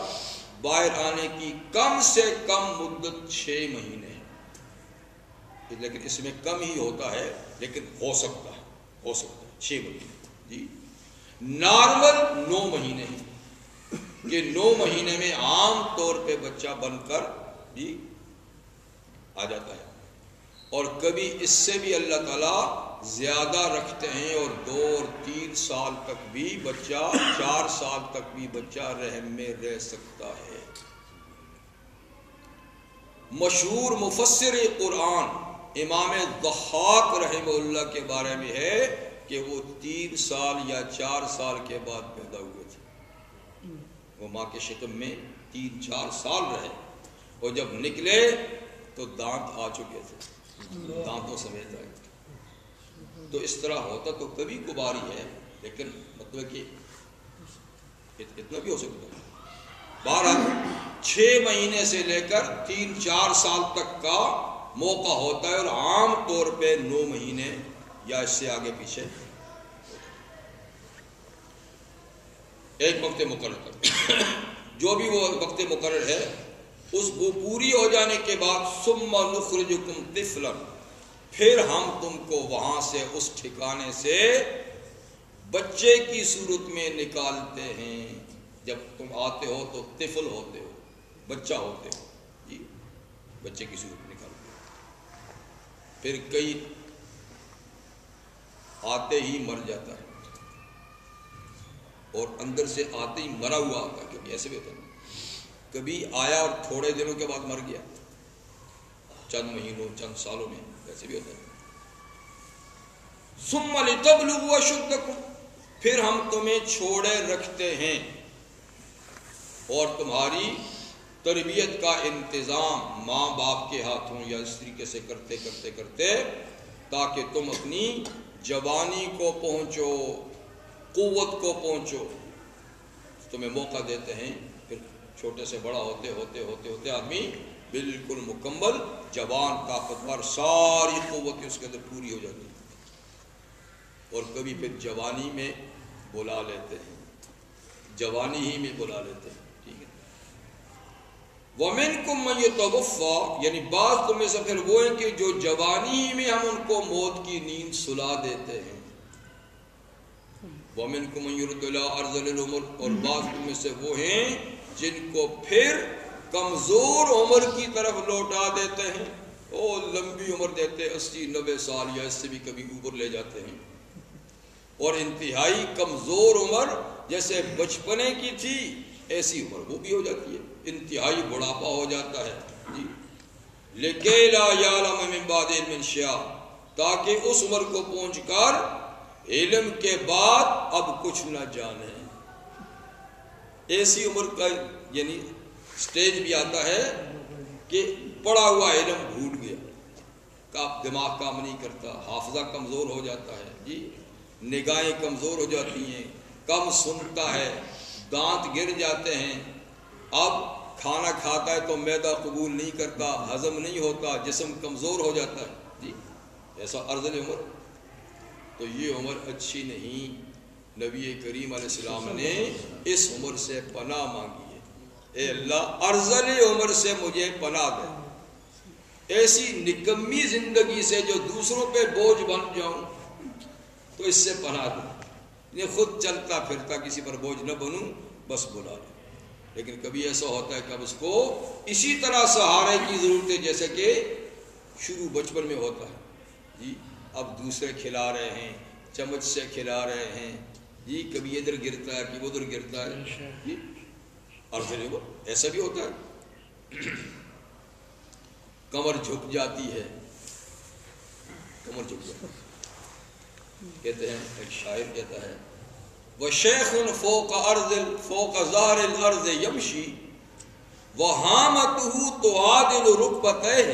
باہر آنے کی کم سے کم مدت 6 مہینے ہے. لیکن اس میں کم ہی ہوتا ہے، لیکن ہو سکتا ہے 6 مہینے جی. نارمل 9 مہینے ہیں کہ 9 مہینے میں عام طور پہ بچہ بن کر جی آ جاتا ہے. اور کبھی اس سے بھی اللہ تعالیٰ زیادہ رکھتے ہیں، اور 2 اور 3 سال تک بھی بچہ، 4 سال تک بھی بچہ رحم میں رہ سکتا ہے. مشہور مفسر قرآن امام ضحاک رحمہ اللہ کے بارے میں ہے کہ وہ 3 سال یا 4 سال کے بعد پیدا ہوئے تھے. وہ ماں کے شکم میں 3-4 سال رہے، اور جب نکلے تو دانت آ چکے تھے، دانتوں سمیت آئے. تو اس طرح ہوتا تو کبھی کبھار ہی ہے، لیکن مطلب کہ اتنا بھی ہو سکتا ہے. 6 مہینے سے لے کر 3-4 سال تک کا موقع ہوتا ہے، اور عام طور پہ 9 مہینے یا اس سے آگے پیچھے ایک وقت مقرر کر. جو بھی وہ وقت مقرر ہے، اس وہ پوری ہو جانے کے بعد ثم نخرجکم طفلا، پھر ہم تم کو وہاں سے، اس ٹھکانے سے بچے کی صورت میں نکالتے ہیں. جب تم آتے ہو تو طفل ہوتے ہو، بچہ ہوتے ہو جی. بچے کی صورت نکال دیا. پھر کئی آتے ہی مر جاتا ہے اور اندر سے آتے ہی مرا ہوا آتا ہے. کبھی ایسے بھی ہوتا ہے, کبھی آیا اور تھوڑے دنوں کے بعد مر گیا, چند مہینوں چند سالوں میں, ایسے بھی ہوتا ہے. ثم لتبلغوا اشدکم, پھر ہم تمہیں چھوڑے رکھتے ہیں اور تمہاری تربیت کا انتظام ماں باپ کے ہاتھوں یا اس طریقے سے کرتے کرتے کرتے تاکہ تم اپنی جوانی کو پہنچو, قوت کو پہنچو. تمہیں موقع دیتے ہیں, پھر چھوٹے سے بڑا ہوتے ہوتے ہوتے ہوتے آدمی بالکل مکمل جوان طاقتور, ساری قوت اس کے اندر پوری ہو جاتی ہے. اور کبھی پھر جوانی میں بلا لیتے ہیں, جوانی ہی میں بلا لیتے ہیں. ٹھیک ہے. وَمِنْكُمْ مَنْ يُتَوَفَّى, یعنی بعض تم میں سے پھر وہ ہیں کہ جو جوانی ہی میں ہم ان کو موت کی نیند سلا دیتے ہیں. وَمِنْكُمْ مَنْ يُرَدُّ إِلَىٰ أَرْذَلِ الْعُمُرِ, اور بعض تم میں سے وہ ہیں جن کو پھر کمزور عمر کی طرف لوٹا دیتے ہیں. اور لمبی عمر دیتے, 80-90 سال یا اس سے بھی کبھی اوپر لے جاتے ہیں. اور انتہائی کمزور عمر جیسے بچپنے کی تھی ایسی عمر وہ بھی ہو جاتی ہے, انتہائی بڑھاپا ہو جاتا ہے. جی, لِكَيْ لَا يَعْلَمَ مِن بَعْدِ عِلْمٍ شَيْئًا, تاکہ اس عمر کو پہنچ کر علم کے بعد اب کچھ نہ جانے. ایسی عمر کا یعنی سٹیج بھی آتا ہے کہ پڑھا ہوا علم بھول گیا, دماغ کام نہیں کرتا, حافظہ کمزور ہو جاتا ہے. جی, نگاہیں کمزور ہو جاتی ہیں, کم سنتا ہے, دانت گر جاتے ہیں, اب کھانا کھاتا ہے تو معدہ قبول نہیں کرتا, ہضم نہیں ہوتا, جسم کمزور ہو جاتا ہے. جی, ایسا ارذل عمر, تو یہ عمر اچھی نہیں. نبی کریم علیہ السلام نے اس عمر سے پناہ مانگی ہے, اے اللہ ارذل عمر سے مجھے پناہ دے, ایسی نکمی زندگی سے جو دوسروں پہ بوجھ بن جاؤں تو اس سے پناہ دے. یہ خود چلتا پھرتا کسی پر بوجھ نہ بنوں, بس بلا لے. لیکن کبھی ایسا ہوتا ہے کہ اب اس کو اسی طرح سہارے کی ضرورت ہے جیسے کہ شروع بچپن میں ہوتا ہے. جی, اب دوسرے کھلا رہے ہیں, چمچ سے کھلا رہے ہیں. جی, کبھی ادھر گرتا ہے کبھی ادھر گرتا ہے. جی, اور پھر ایسا بھی ہوتا ہے کمر جھک جاتی ہے, کمر جھک جاتی ہے. کہتے ہیں, ایک شاعر کہتا ہے, وَشَيْخٌ فَوْقَ ظَهْرِ الْأَرْضِ يَمْشِي وَهَامَتُهُ تُعَادِلُ رُكْبَتَيْهِ.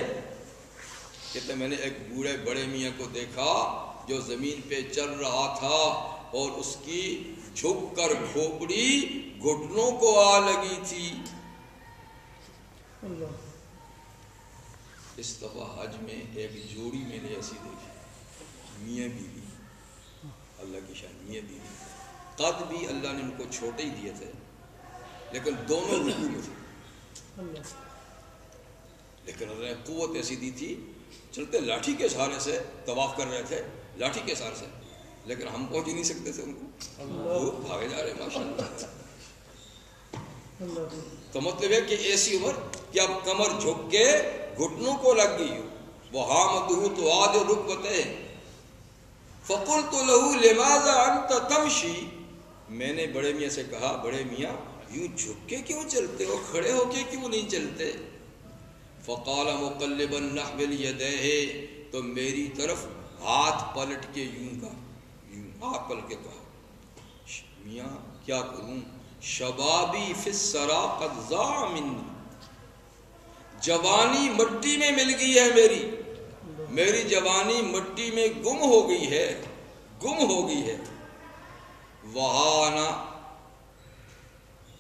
کہتے ہیں میں نے ایک بوڑھے بڑے میاں کو دیکھا جو زمین پہ چل رہا تھا اور اس کی جھک کر کھوپڑی گھٹنوں کو آ لگی تھی. اس دفعہ حج میں ایک جوڑی میں نے ایسی دیکھی, میاں بیوی, اللہ کی شان, میاں بیوی. قد بھی اللہ نے ان کو چھوٹے ہی دیے تھے لیکن دونوں رکوع میں تھے, لیکن اللہ نے قوت ایسی دی تھی, چلتے لاٹھی کے سہارے سے طواف کر رہے تھے, لاٹھی کے سہارے سے, لیکن ہم پہنچ ہی نہیں سکتے تھے ان کو, وہ بھاگے جا رہے ماشاءاللہ. تو مطلب ہے کہ ایسی عمر کہ اب کمر جھک کے گھٹنوں کو لگ گئی. وَحَامَدُهُ تُعَادِلُ رُكْبَتَيْهِ فَقُلْتُ لَهُ لِمَاذَا أَنْتَ تَمْشِي, میں نے بڑے میاں سے کہا, بڑے میاں یوں جھک کے کیوں چلتے ہو, کھڑے ہو کے کیوں نہیں چلتے؟ فَقَالَ مُقَلِّبًا نَحْوِ الْيَدَيْهِ, تو میری طرف ہاتھ پلٹ کے یوں کہا, یوں ہاتھ پلٹ کے کہا, میاں کیا کروں, شبابی فی السرا قد ضاع منی, جوانی مٹی میں مل گئی ہے میری جوانی مٹی میں گم ہو گئی ہے, گم ہو گئی ہے. وہانا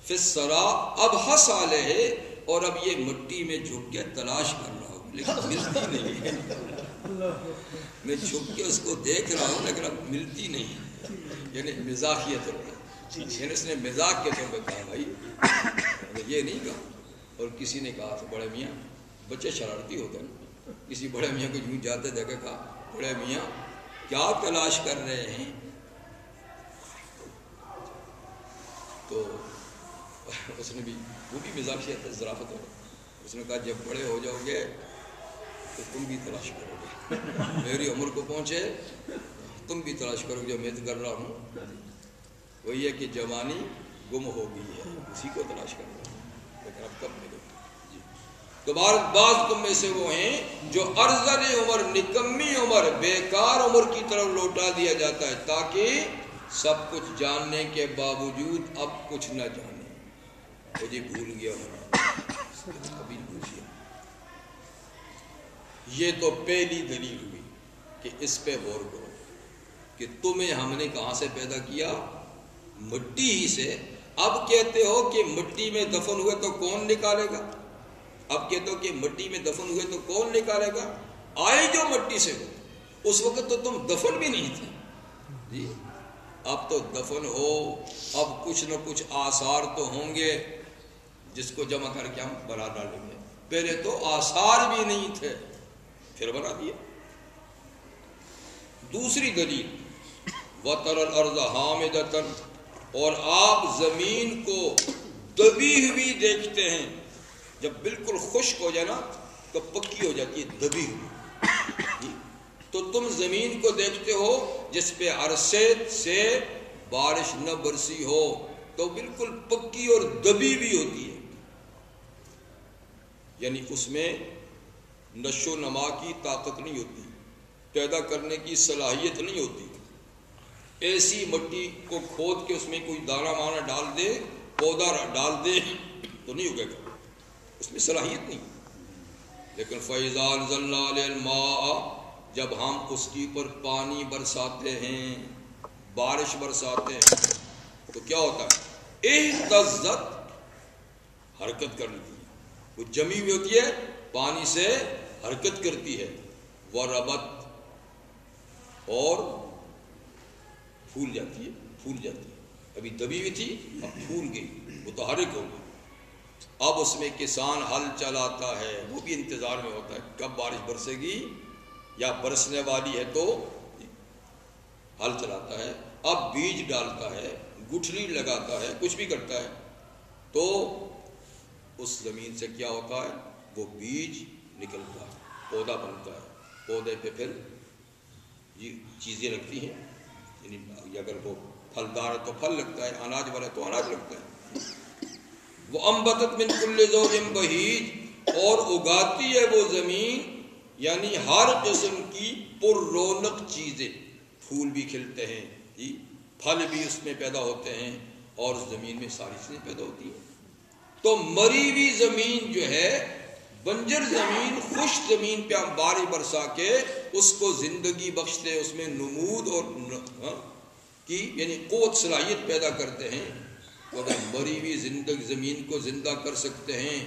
فی السرا ابحث علیہ, اور اب یہ مٹی میں جھک کے تلاش کر رہا ہوں لیکن ملتی نہیں ہے. میں جھک کے اس کو دیکھ رہا ہوں لیکن اب ملتی نہیں. یعنی مزاحیہ طور پہ, یعنی اس نے مزاح کے طور پہ کہا, بھائی یہ نہیں کہا. اور کسی نے کہا تھا, بڑے میاں, بچے شرارتی ہوتے ہیں, کسی بڑے میاں کو یوں جاتے دیکھا, کہا بڑے میاں کیا تلاش کر رہے ہیں؟ تو اس نے بھی, وہ بھی مزاحیت ہے, ظرافت ہو, اس نے کہا جب بڑے ہو جاؤ گے تو تم بھی تلاش کرو گے، میری عمر کو پہنچے تم بھی تلاش کرو گے جو میں کر رہا ہوں، وہی ہے کہ جوانی گم ہو گئی ہے، اسی کو تلاش کر رہا ہوں، لیکن اب کب ملے گا؟ تو بعض تم میں سے وہ ہیں جو ارذل عمر، نکمی عمر، بیکار عمر کی طرف لوٹا دیا جاتا ہے تاکہ سب کچھ جاننے کے باوجود اب کچھ نہ جانے، وہ جی بھول گیا ابھی بھول گیا۔ یہ تو پہلی دلیل ہوئی کہ اس پہ غور کرو کہ تمہیں ہم نے کہاں سے پیدا کیا؟ مٹی ہی سے۔ اب کہتے ہو کہ مٹی میں دفن ہوئے تو کون نکالے گا؟ اب کہتے ہو کہ مٹی میں دفن ہوئے تو کون نکالے گا؟ آئے جو مٹی سے ہو، اس وقت تو تم دفن بھی نہیں تھے جی، اب تو دفن ہو، اب کچھ نہ کچھ آثار تو ہوں گے جس کو جمع کر کے ہم بنا ڈالیں گے، پہلے تو آثار بھی نہیں تھے پھر بنا دیا۔ دوسری دلیل وَتَرَى الْأَرْضَ حَامِدَةً، اور آپ زمین کو دبی ہوئی دیکھتے ہیں، جب بالکل خشک ہو جائے نا تو پکی ہو جاتی ہے، دبی ہوئی، تو تم زمین کو دیکھتے ہو جس پہ عرصے سے بارش نہ برسی ہو تو بالکل پکی اور دبی بھی ہوتی ہے، یعنی اس میں نشو و نما کی طاقت نہیں ہوتی، پیدا کرنے کی صلاحیت نہیں ہوتی۔ ایسی مٹی کو کھود کے اس میں کوئی دانہ مانا ڈال دے، پودا ڈال دے تو نہیں اگے گا، اس میں صلاحیت نہیں۔ لیکن فَإِذَا أَنزَلْنَا عَلَيْهِ الْمَاءَ، جب ہم اس کے اوپر پانی برساتے ہیں، بارش برساتے ہیں تو کیا ہوتا ہے؟ اہتزت، حرکت کرتی ہے، وہ جمی ہوئی ہوتی ہے، پانی سے حرکت کرتی ہے، وَرَبَتْ، اور پھول جاتی ہے، ابھی دبی ہوئی تھی اب پھول گئی، متحرک ہو گئی۔ اب اس میں کسان ہل چلاتا ہے، وہ بھی انتظار میں ہوتا ہے کب بارش برسے گی یا برسنے والی ہے تو ہل چلاتا ہے، اب بیج ڈالتا ہے، گٹھلی لگاتا ہے، کچھ بھی کرتا ہے، تو اس زمین سے کیا ہوتا ہے؟ وہ بیج نکلتا ہے، پودا بنتا ہے، پودے پہ پھر یہ چیزیں لگتی ہیں، یعنی اگر وہ پھلدار ہے تو پھل لگتا ہے، اناج والا تو اناج لگتا ہے۔ وَأَنبَتَتْ مِنْ كُلِّ زَوْجٍ بَهِيجٍ، اور اگاتی ہے وہ زمین یعنی ہر قسم کی پر رونق چیزیں، پھول بھی کھلتے ہیں جی، پھل بھی اس میں پیدا ہوتے ہیں، اور زمین میں ساری چیزیں پیدا ہوتی ہیں۔ تو مری ہوئی زمین جو ہے، بنجر زمین، خشک زمین پہ ہم بارش برسا کے اس کو زندگی بخشتے، اس میں نمود اور کی یعنی قوت صلاحیت پیدا کرتے ہیں۔ تو اگر مری ہوئی زمین کو زندہ کر سکتے ہیں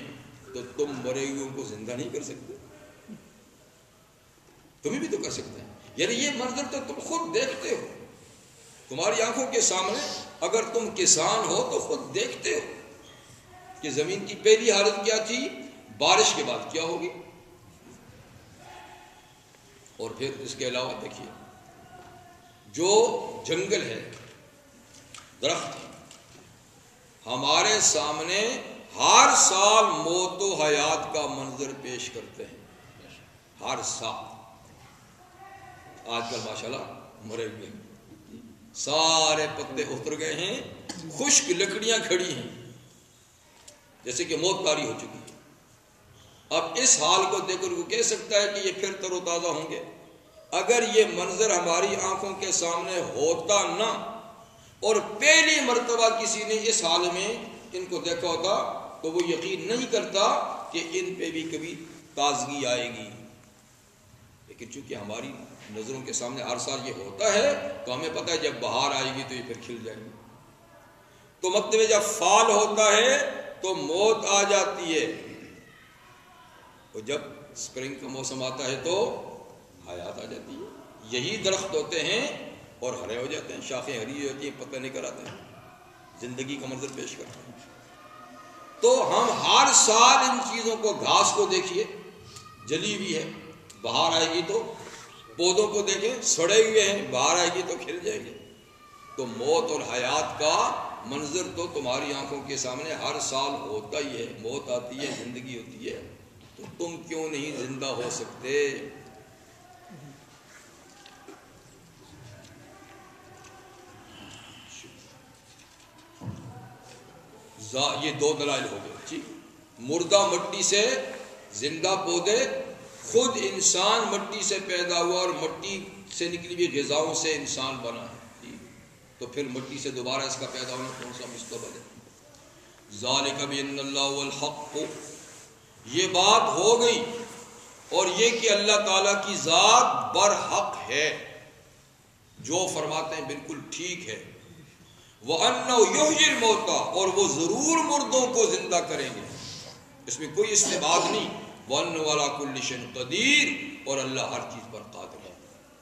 تو تم مرے ہوئے کو زندہ نہیں کر سکتے؟ تمہیں بھی تو کر سکتے ہیں، یعنی یہ منظر تو تم خود دیکھتے ہو، تمہاری آنکھوں کے سامنے، اگر تم کسان ہو تو خود دیکھتے ہو کہ زمین کی پہلی حالت کیا تھی، بارش کے بعد کیا ہوگی۔ اور پھر اس کے علاوہ دیکھیے، جو جنگل ہے، درخت ہے، ہمارے سامنے ہر سال موت و حیات کا منظر پیش کرتے ہیں، ہر سال۔ آج کل ماشاءاللہ مرے ہوئے ہیں، سارے پتے اتر گئے ہیں، خشک لکڑیاں کھڑی ہیں، جیسے کہ موت طاری ہو چکی ہے۔ اب اس حال کو دیکھ کر وہ کہہ سکتا ہے کہ یہ پھر تر و تازہ ہوں گے؟ اگر یہ منظر ہماری آنکھوں کے سامنے ہوتا نہ، اور پہلی مرتبہ کسی نے اس حال میں ان کو دیکھا ہوتا تو وہ یقین نہیں کرتا کہ ان پہ بھی کبھی تازگی آئے گی۔ لیکن چونکہ ہماری نظروں کے سامنے ہر سال یہ ہوتا ہے تو ہمیں پتہ ہے جب بہار آئے گی تو یہ پھر کھل جائے گی۔ تو مطلب جب فال ہوتا ہے تو موت آ جاتی ہے، اور جب اسپرنگ کا موسم آتا ہے تو حیات آ جاتی ہے۔ یہی درخت ہوتے ہیں اور ہرے ہو جاتے ہیں، شاخیں ہری ہوتی ہیں، پتے نکل آتے ہیں، زندگی کا منظر پیش کرتے ہیں۔ تو ہم ہر سال ان چیزوں کو، گھاس کو دیکھیے جلی ہوئی ہے، بہار آئے گی تو، پودوں کو دیکھیں سڑے ہوئے ہیں، بہار آئے گی تو کھل جائیں گے۔ تو موت اور حیات کا منظر تو تمہاری آنکھوں کے سامنے ہر سال ہوتا ہی ہے، موت آتی ہے، زندگی ہوتی ہے، تو تم کیوں نہیں زندہ ہو سکتے؟ یہ دو دلائل ہو گئے جی، مردہ مٹی سے زندہ پودے، خود انسان مٹی سے پیدا ہوا اور مٹی سے نکلی ہوئی غذاؤں سے انسان بنا ہے جی، تو پھر مٹی سے دوبارہ اس کا پیدا ہونا کون سا مستقبل ہے؟ ذالک بان اللہ هو الحق، یہ بات ہو گئی، اور یہ کہ اللہ تعالیٰ کی ذات برحق ہے، جو فرماتے ہیں بالکل ٹھیک ہے، وَأَنَّهُ يُحْيِي الْمَوْتَى، اور وہ ضرور مردوں کو زندہ کریں گے، اس میں کوئی استبعاد نہیں، وَأَنَّهُ عَلَىٰ كُلِّ شَيْءٍ قَدِيرٌ، اور اللہ ہر چیز پر قادر ہے،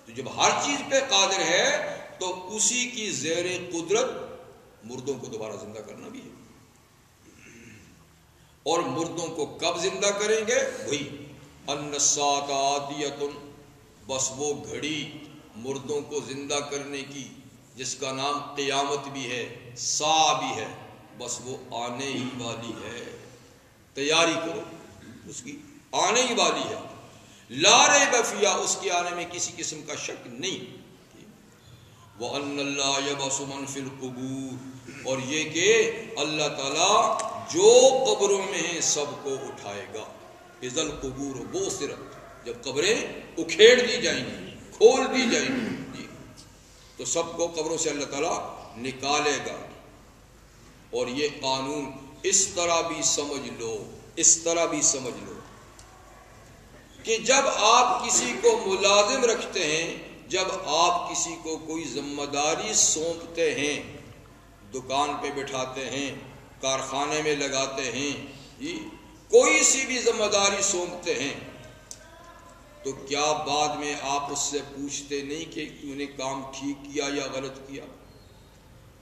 تو جب ہر چیز پہ قادر ہے تو اسی کی زیر قدرت مردوں کو دوبارہ زندہ کرنا بھی ہے، اور مردوں کو کب زندہ کریں گے؟ وہی أَنَّ السَّاعَةَ آتِيَةٌ، بس وہ گھڑی مردوں کو زندہ کرنے کی جس کا نام قیامت بھی ہے، ساعہ بھی ہے، بس وہ آنے ہی والی ہے، تیاری کرو اس کی، آنے ہی والی ہے، لا ریب فیہا، اس کے آنے میں کسی قسم کا شک نہیں، وَأَنَّ اللَّهَ يَبْعَثُ مَن فِي الْقُبُورِ، اور یہ کہ اللہ تعالیٰ جو قبروں میں ہیں سب کو اٹھائے گا، اِذَا الْقُبُورُ بُعْثِرَتْ، جب قبریں اکھیڑ دی جائیں گی، کھول دی جائیں گی جی، تو سب کو قبروں سے اللہ تعالیٰ نکالے گا، اور یہ قانون اس طرح بھی سمجھ لو، اس طرح بھی سمجھ لو کہ جب آپ کسی کو ملازم رکھتے ہیں، جب آپ کسی کو کوئی ذمہ داری سونپتے ہیں، دکان پہ بٹھاتے ہیں، کارخانے میں لگاتے ہیں جی، کوئی سی بھی ذمہ داری سونپتے ہیں، تو کیا بعد میں آپ اس سے پوچھتے نہیں کہ تو نے کام ٹھیک کیا یا غلط کیا؟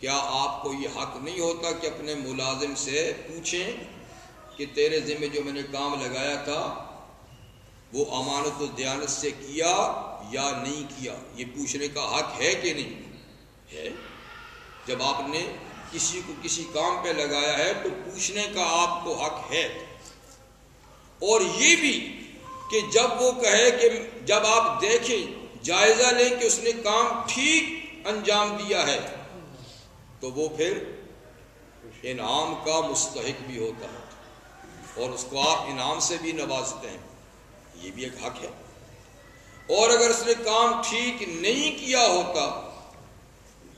کیا آپ کو یہ حق نہیں ہوتا کہ اپنے ملازم سے پوچھیں کہ تیرے ذمہ جو میں نے کام لگایا تھا وہ امانت و دیانت سے کیا یا نہیں کیا؟ یہ پوچھنے کا حق ہے کہ نہیں ہے؟ جب آپ نے کسی کو کسی کام پہ لگایا ہے تو پوچھنے کا آپ کو حق ہے، اور یہ بھی کہ جب وہ کہے کہ جب آپ دیکھیں جائزہ لیں کہ اس نے کام ٹھیک انجام دیا ہے تو وہ پھر انعام کا مستحق بھی ہوتا ہے، اور اس کو آپ انعام سے بھی نوازتے ہیں، یہ بھی ایک حق ہے، اور اگر اس نے کام ٹھیک نہیں کیا ہوتا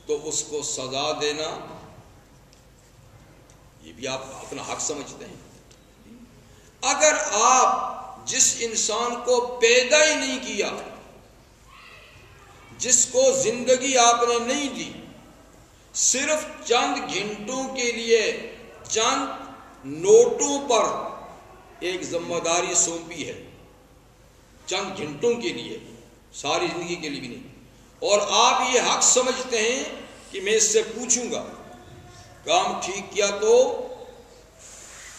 تو اس کو سزا دینا یہ بھی آپ اپنا حق سمجھتے ہیں۔ اگر آپ جس انسان کو پیدا ہی نہیں کیا، جس کو زندگی آپ نے نہیں دی، صرف چند گھنٹوں کے لیے چند نوٹوں پر ایک ذمہ داری سونپی ہے، چند گھنٹوں کے لیے، ساری زندگی کے لیے بھی نہیں، اور آپ یہ حق سمجھتے ہیں کہ میں اس سے پوچھوں گا، کام ٹھیک کیا تو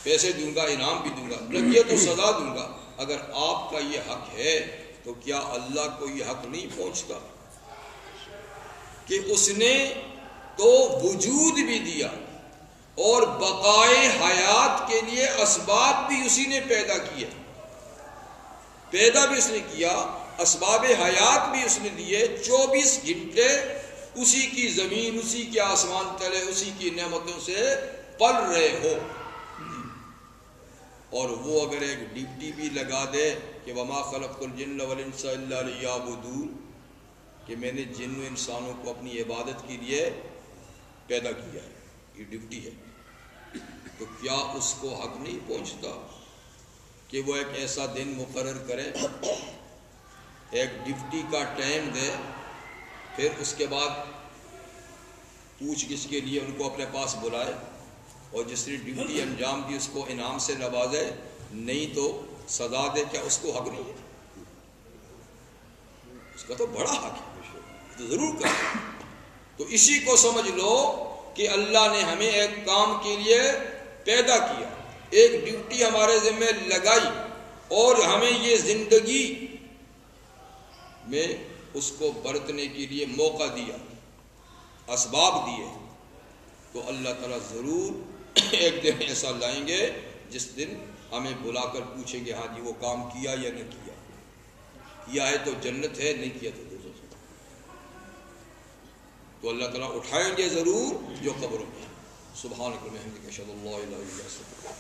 پیسے دوں گا، انعام بھی دوں گا، نہ کیا تو سزا دوں گا، اگر آپ کا یہ حق ہے تو کیا اللہ کو یہ حق نہیں پہنچتا کہ اس نے تو وجود بھی دیا اور بقائے حیات کے لیے اسباب بھی اسی نے پیدا کیے، پیدا بھی اس نے کیا، اسباب حیات بھی اس نے دیے، 24 گھنٹے اسی کی زمین، اسی کے آسمان تلے، اسی کی نعمتوں سے پل رہے ہو، اور وہ اگر ایک ڈیوٹی بھی لگا دے کہ وما خلقت الجن والانس الا لیعبدون، کہ میں نے جن و انسانوں کو اپنی عبادت کے لیے پیدا کیا ہے، یہ ڈیوٹی ہے، تو کیا اس کو حق نہیں پہنچتا کہ وہ ایک ایسا دن مقرر کرے، ایک ڈیوٹی کا ٹائم دے، پھر اس کے بعد پوچھ گچھ کے لیے ان کو اپنے پاس بلائے، اور جس نے ڈیوٹی انجام دی اس کو انعام سے نوازے، نہیں تو سزا دے؟ کیا اس کو حق نہیں ہے؟ اس کا تو بڑا حق ہے، تو ضرور کرے۔ تو اسی کو سمجھ لو کہ اللہ نے ہمیں ایک کام کے لیے پیدا کیا، ایک ڈیوٹی ہمارے ذمہ لگائی، اور ہمیں یہ زندگی میں اس کو برتنے کے لیے موقع دیا، اسباب دیے، تو اللہ تعالیٰ ضرور ایک دن ایسا لائیں گے جس دن ہمیں بلا کر پوچھیں گے ہاں جی وہ کام کیا یا نہیں کیا، کیا ہے تو جنت ہے، نہیں کیا تو دوزخ ہے۔ تو اللہ تعالیٰ اٹھائیں گے ضرور جو قبروں میں۔ سبحانک اللہم وبحمدک اشہد ان لا الہ الا انت۔